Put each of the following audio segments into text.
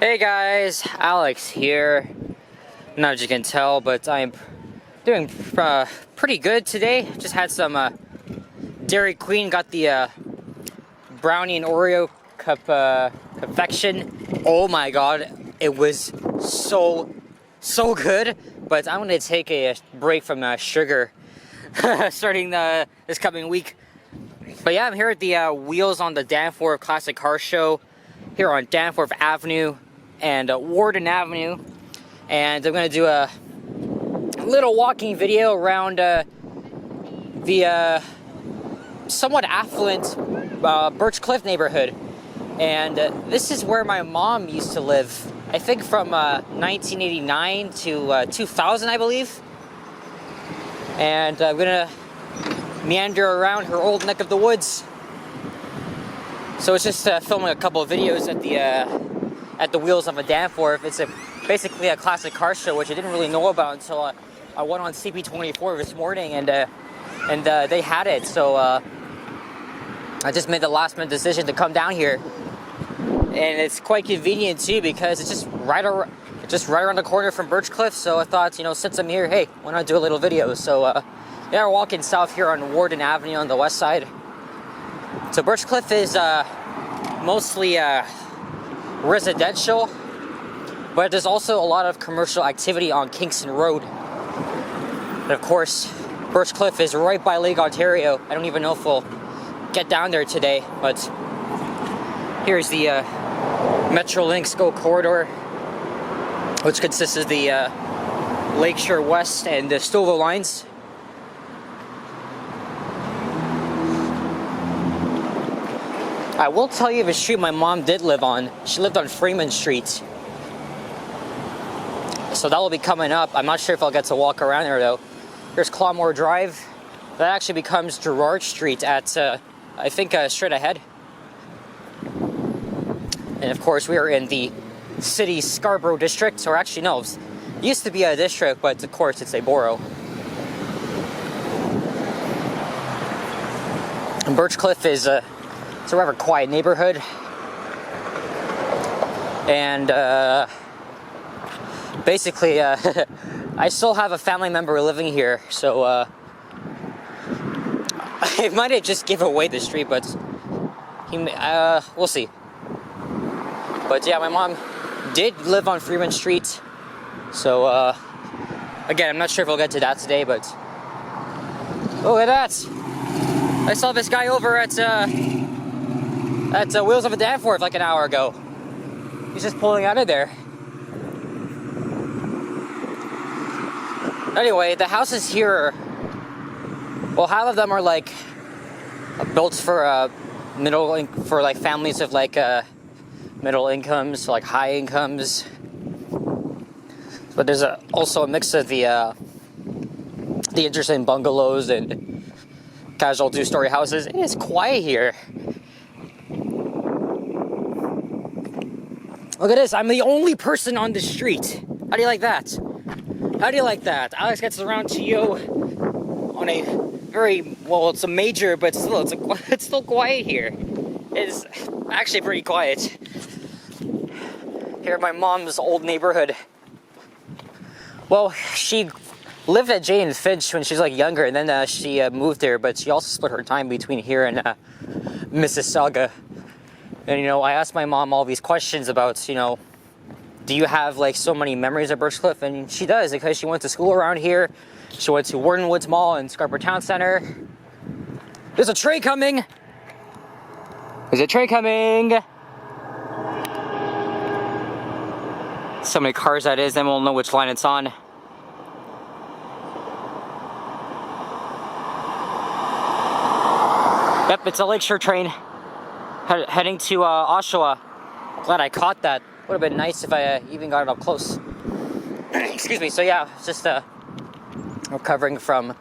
Hey guys, Alex here. Not as you can tell, but I'm doing pretty good today. Just had some Dairy Queen, got the brownie and Oreo cup confection. Oh my god, it was so good. But I'm gonna take a break from sugar starting this coming week. But yeah, I'm here at the Wheels on the Danforth Classic Car Show here on Danforth Avenue and Warden Avenue, and I'm gonna do a little walking video around the somewhat affluent Birch neighborhood. And this is where my mom used to live, I think from 1989 to 2000, I believe. And I'm gonna meander around her old neck of the woods. So it's just filming a couple of videos at the Wheels of a Danforth. It's basically a classic car show, which I didn't really know about until I went on CP24 this morning, and they had it. So I just made the last minute decision to come down here, and it's quite convenient too because it's just right around the corner from Birch. So I thought, since I'm here, hey, why not do a little video? So yeah, we're walking south here on Warden Avenue on the west side. So Birch is mostly residential, but there's also a lot of commercial activity on Kingston Road. And of course, Birch is right by Lake Ontario. I don't even know if we'll get down there today, but here's the Metrolinx GO corridor, which consists of the Lakeshore West and the Stouffville lines. I will tell you the street my mom did live on. She lived on Freeman Street. So that will be coming up. I'm not sure if I'll get to walk around there though. Here's Clawmore Drive. That actually becomes Gerrard Street at, I think, straight ahead. And of course, we are in the city Scarborough district, or actually no, it used to be a district, but of course it's a borough. And Birch is it's a rather quiet neighborhood, and basically I still have a family member living here, so I might have just give away the street, but we'll see. But yeah, my mom did live on Freeman Street, so again, I'm not sure if we'll get to that today, but look at that. I saw this guy over at Wheels of a Danforth like an hour ago. He's just pulling out of there. Anyway, the houses here, well, half of them are like built for like families of like middle incomes, like high incomes. But there's also a mix of the interesting bungalows and casual two-story houses. It is quiet here. Look at this, I'm the only person on the street. How do you like that? How do you like that? Alex gets around to you on a very, well, it's a major, but still, it's still quiet here. It's actually pretty quiet. Here at my mom's old neighborhood. Well, she lived at Jane and Finch when she was like younger, and then she moved there, but she also split her time between here and Mississauga. And I asked my mom all these questions about, do you have like so many memories of Birch? And she does, because she went to school around here. She went to Warden Woods Mall and Scarborough Town Center. There's a train coming! There's a train coming! So many cars that is, then we'll know which line it's on. Yep, it's a Lakeshore train heading to Oshawa. Glad I caught that. Would have been nice if I even got it up close. Excuse me. So yeah, it's just recovering from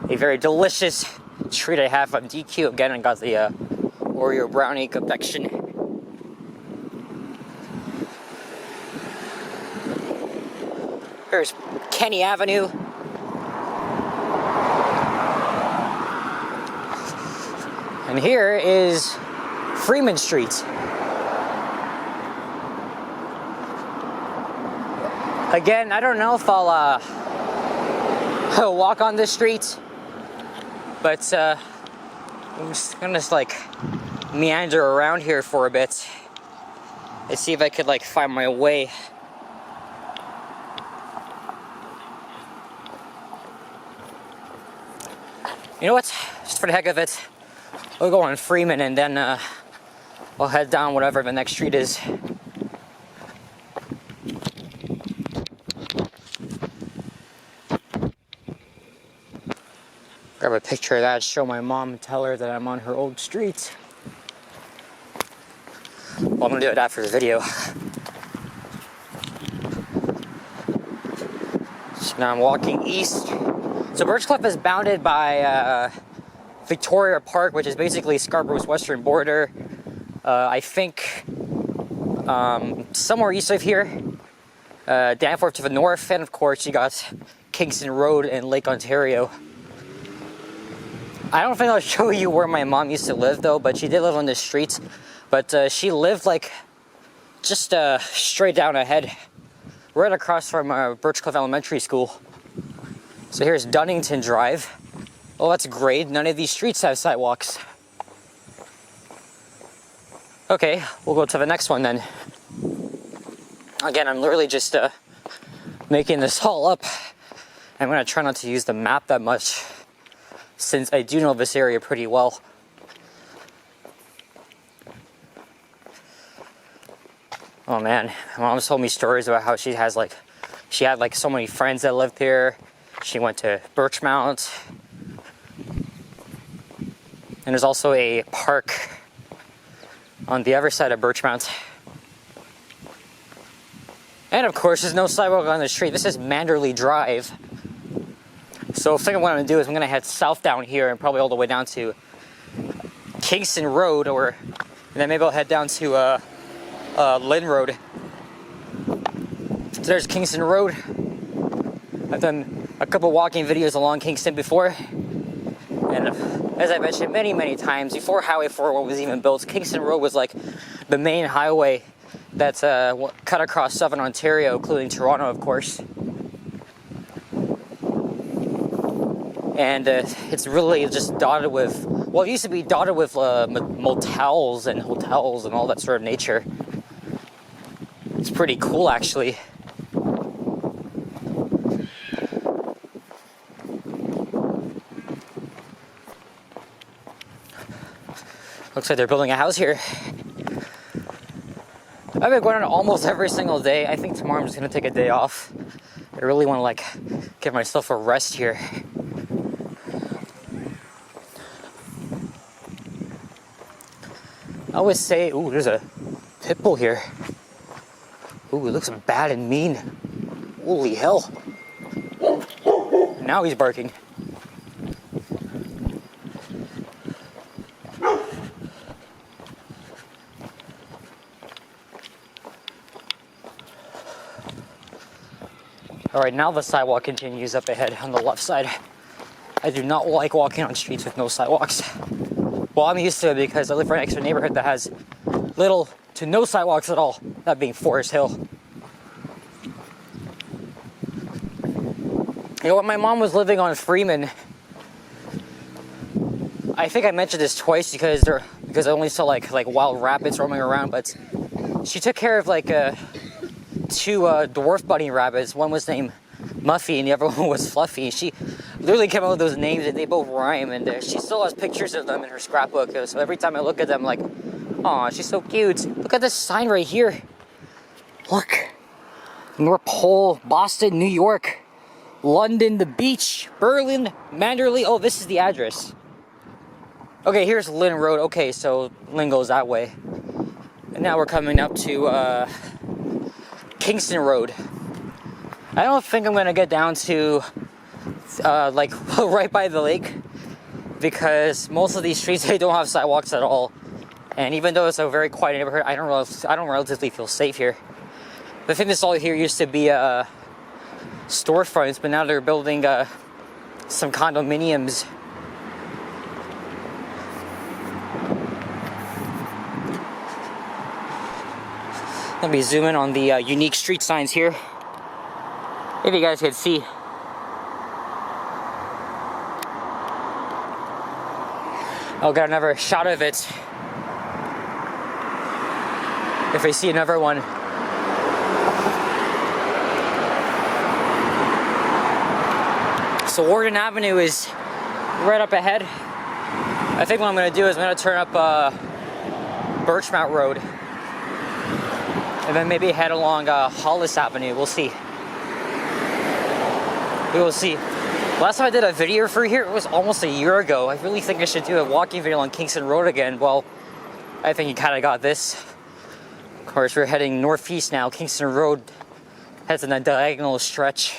a very delicious treat I had from DQ. Again, I got the Oreo brownie confection. Here's Kenny Avenue. And here is Freeman Street. Again, I don't know if I'll walk on this street, but I'm just gonna like meander around here for a bit and see if I could like find my way. You know what? Just for the heck of it, we'll go on Freeman and then I'll head down whatever the next street is. Grab a picture of that, show my mom and tell her that I'm on her old street. Well, I'm gonna do it after the video. So now I'm walking east. So Birchcliff is bounded by Victoria Park, which is basically Scarborough's western border. I think somewhere east of here. Danforth to the north, and of course you got Kingston Road and Lake Ontario. I don't think I'll show you where my mom used to live though, but she did live on the streets. But she lived like just straight down ahead, right across from Birchcliff Elementary School. So here's Dunnington Drive. Oh, that's great. None of these streets have sidewalks. Okay, we'll go to the next one then. Again, I'm literally just making this all up. I'm gonna try not to use the map that much, since I do know this area pretty well. Oh man, my mom's told me stories about how she had like so many friends that lived here. She went to Birchmount. And there's also a park on the other side of Birchmount. And of course, there's no sidewalk on the street. This is Manderley Drive. So I think what I'm gonna do is I'm gonna head south down here and probably all the way down to Kingston Road, and then maybe I'll head down to Lynn Road. So there's Kingston Road. I've done a couple walking videos along Kingston before, and as I mentioned many times, before Highway 401 was even built, Kingston Road was like the main highway that's cut across southern Ontario, including Toronto, of course. And it's really just dotted with, well, it used to be dotted with motels and hotels and all that sort of nature. It's pretty cool, actually. Looks like they're building a house here. I've been going on almost every single day. I think tomorrow I'm just gonna take a day off. I really want to like give myself a rest here. I always say, ooh, there's a pit bull here. Ooh, it looks bad and mean. Holy hell. Now he's barking. Alright, now the sidewalk continues up ahead on the left side. I do not like walking on streets with no sidewalks. Well, I'm used to it because I live right next to a neighborhood that has little to no sidewalks at all, that being Forest Hill. You know, when my mom was living on Freeman, I think I mentioned this twice because I only saw like wild rabbits roaming around, but she took care of like two dwarf bunny rabbits. One was named Muffy and the other one was Fluffy. She literally came up with those names and they both rhyme, and she still has pictures of them in her scrapbook. So every time I look at them, like, aw, she's so cute. Look at this sign right here. Look. North Pole, Boston, New York, London, the beach, Berlin, Manderley. Oh, this is the address. Okay, here's Lynn Road. Okay, so Lynn goes that way. And now we're coming up to Kingston Road. I don't think I'm gonna get down to like right by the lake, because most of these streets, they don't have sidewalks at all. And even though it's a very quiet neighborhood, I don't relatively feel safe here. I think this all here used to be storefronts, but now they're building some condominiums. Let me zoom in on the unique street signs here. If you guys could see. I'll get another shot of it if I see another one. So Warden Avenue is right up ahead. I think what I'm going to do is I'm going to turn up Birch Road and then maybe head along Hollis Avenue. We'll see. We will see. Last time I did a video for here, it was almost a year ago. I really think I should do a walking video on Kingston Road again. Well, I think you kind of got this. Of course, we're heading northeast now. Kingston Road heads in a diagonal stretch.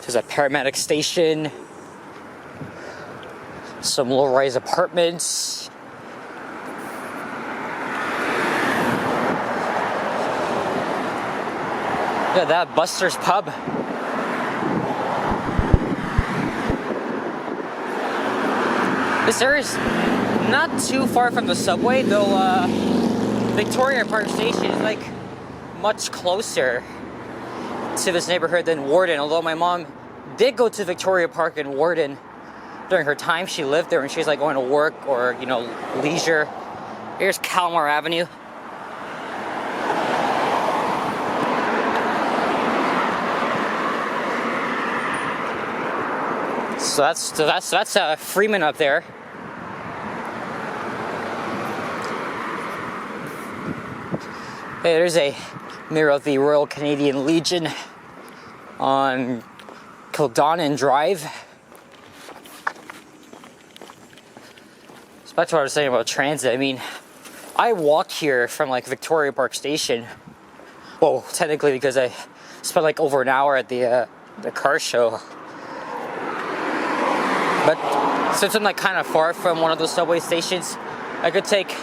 There's a paramedic station. Some low-rise apartments. Look at that, Buster's Pub. This area's not too far from the subway, though Victoria Park Station is like much closer to this neighborhood than Warden, although my mom did go to Victoria Park in Warden during her time she lived there when she was like going to work or, you know, leisure. Here's Kalmar Avenue. So that's Freeman up there. Hey, there's a mirror of the Royal Canadian Legion on Kildonan Drive. So back to what I was saying about transit. I mean, I walked here from like Victoria Park Station. Well, technically because I spent like over an hour at the car show. But since I'm like kind of far from one of those subway stations, I could take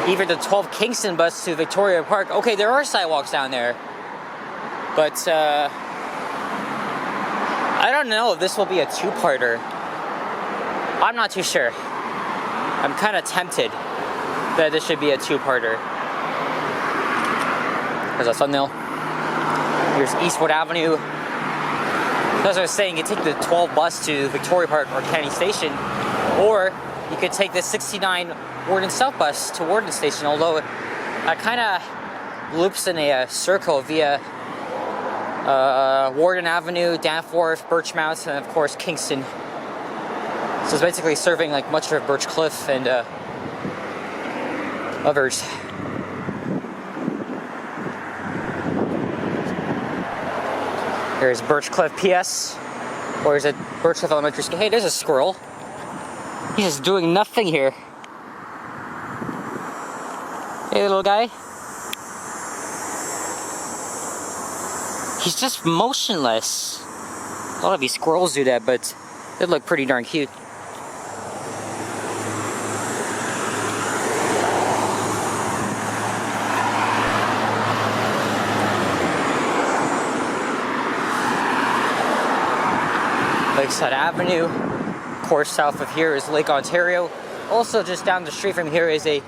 either the 12 Kingston bus to Victoria Park. Okay, there are sidewalks down there, but I don't know if this will be a two-parter. I'm not too sure. I'm kind of tempted that this should be a two-parter. There's a thumbnail. Here's Eastwood Avenue. As I was saying, you take the 12 bus to Victoria Park or Kennedy Station, or you could take the 69 Warden South bus to Warden Station, although it kind of loops in a circle via Warden Avenue, Danforth, Birchmount, and of course Kingston. So it's basically serving like much of Birch Cliff and others. Here's Birch Cliff PS, or is it Birch Cliff Elementary School? Hey, there's a squirrel. He's just doing nothing here. Hey, little guy. He's just motionless. A lot of these squirrels do that, but they look pretty darn cute. Lakeside Avenue. Of course, south of here is Lake Ontario. Also, just down the street from here is a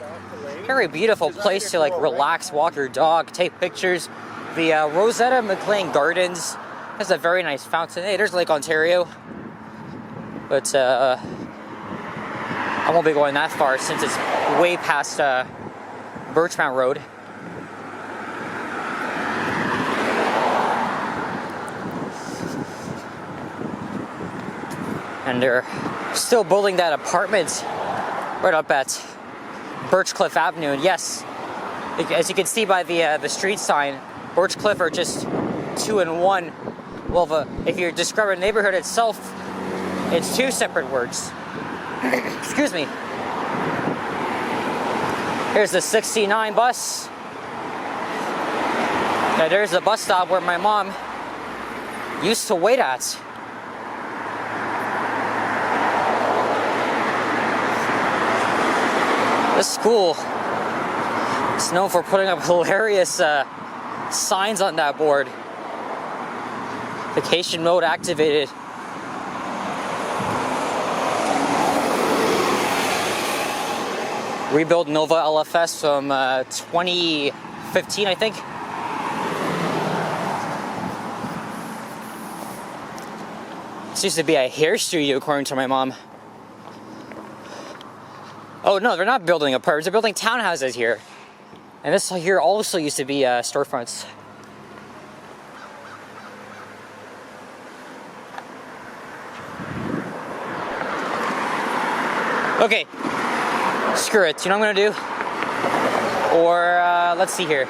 very beautiful place to like relax, walk your dog, take pictures. The Rosetta McLean Gardens has a very nice fountain. Hey, there's Lake Ontario. But I won't be going that far since it's way past Birchmount Road. And they're still building that apartment right up at Birch Cliff Avenue. And yes, as you can see by the street sign, Birch Cliff are just 2 and 1. Well, if you describe a neighborhood itself, it's 2 separate words. Excuse me. Here's the 69 bus. Now there's the bus stop where my mom used to wait at. This school is known for putting up hilarious signs on that board. Vacation mode activated. Rebuild Nova LFS from 2015, I think. This used to be a hair studio, according to my mom. Oh no, they're not building apartments, they're building townhouses here. And this here also used to be storefronts. Okay, screw it. You know what I'm gonna do? Or let's see here.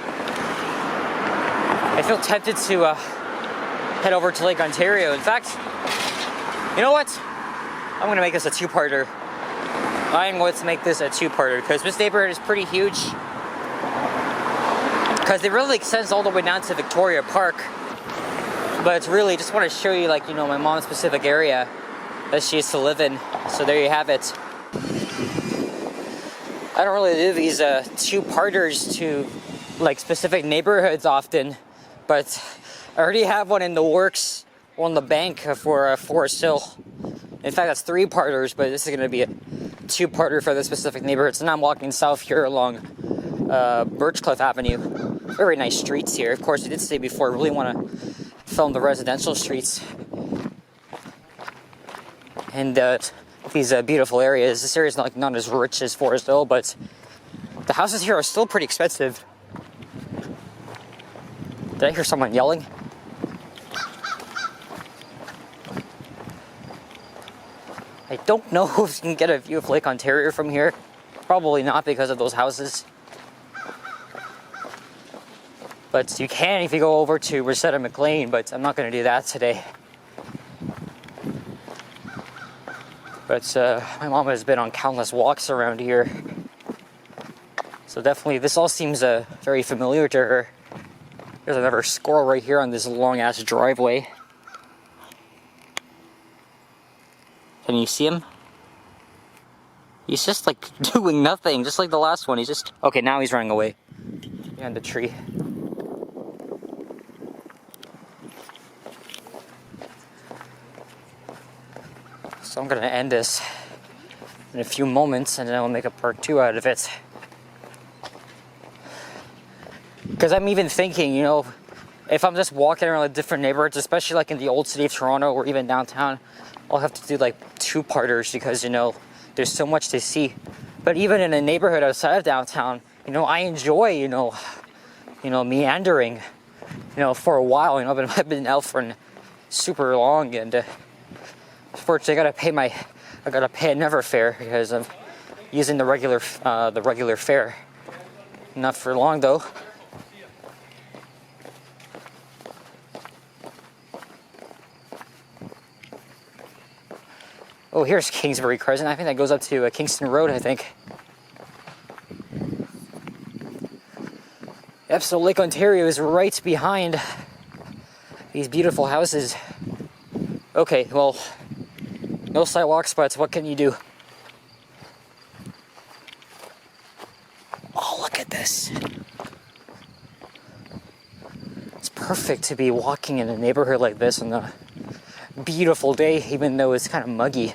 I feel tempted to head over to Lake Ontario. In fact, you know what? I'm gonna make this a two-parter. I'm going to make this a two-parter because this neighborhood is pretty huge. Because it really extends all the way down to Victoria Park. But it's really, just want to show you, like, you know, my mom's specific area that she used to live in. So there you have it. I don't really do these two-parters to, like, specific neighborhoods often. But I already have one in the works on the bank for Forest Hill. In fact, that's three-parters, but this is going to be a two-parter for this specific neighborhood. So now I'm walking south here along Birch Avenue. Very nice streets here. Of course, I did say before, I really want to film the residential streets. And these beautiful areas. This area is not as rich as Forest Hill, but the houses here are still pretty expensive. Did I hear someone yelling? I don't know if you can get a view of Lake Ontario from here. Probably not because of those houses. But you can if you go over to Rosetta McLean, but I'm not going to do that today. But my mom has been on countless walks around here. So definitely, this all seems very familiar to her. There's another squirrel right here on this long-ass driveway. Can you see him? He's just like doing nothing, just like the last one. He's just... Okay, now he's running away. Behind the tree. So I'm gonna end this in a few moments and then I'll make a part 2 out of it. Because I'm even thinking, you know, if I'm just walking around different neighborhoods, especially like in the old city of Toronto or even downtown, I'll have to do like two-parters because, you know, there's so much to see. But even in a neighborhood outside of downtown, you know, I enjoy, you know, meandering, you know, for a while. You know, I've been out for super long, and unfortunately, I gotta pay another fare because I'm using the regular fare. Not for long though. Oh, here's Kingsbury Crescent. I think that goes up to Kingston Road, I think. Yep, so Lake Ontario is right behind these beautiful houses. Okay, well, no sidewalks, but what can you do? Oh, look at this. It's perfect to be walking in a neighborhood like this on a beautiful day, even though it's kind of muggy.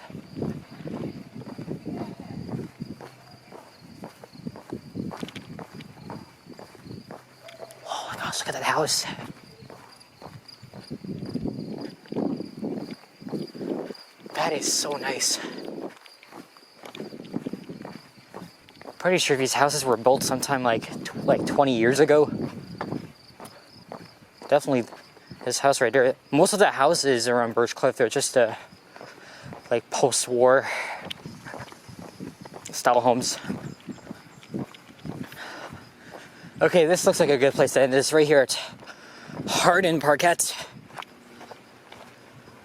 Oh my gosh, look at that house. That is so nice. Pretty sure these houses were built sometime like 20 years ago. Definitely this house right there. Most of the houses around Birch Cliff, they're just like post-war style homes. Okay, this looks like a good place to end this right here at Hardin Parkette.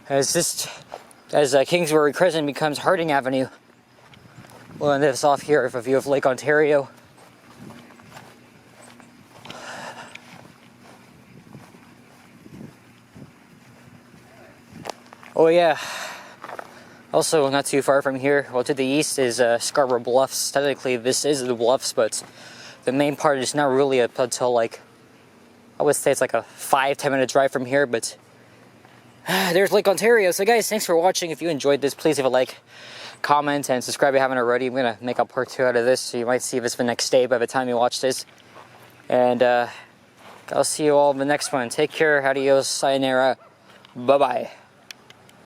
As Kingsbury Crescent becomes Harding Avenue. We'll end this off here with a view of Lake Ontario. Oh yeah, also not too far from here, well to the east is Scarborough Bluffs. Technically this is the Bluffs, but the main part is not really up until like, I would say it's like a 5-10 minute drive from here, but there's Lake Ontario. So guys, thanks for watching. If you enjoyed this, please leave a like, comment, and subscribe if you haven't already. I'm going to make a part 2 out of this, so you might see this the next day by the time you watch this. And I'll see you all in the next one. Take care, adios, sayonara, bye-bye.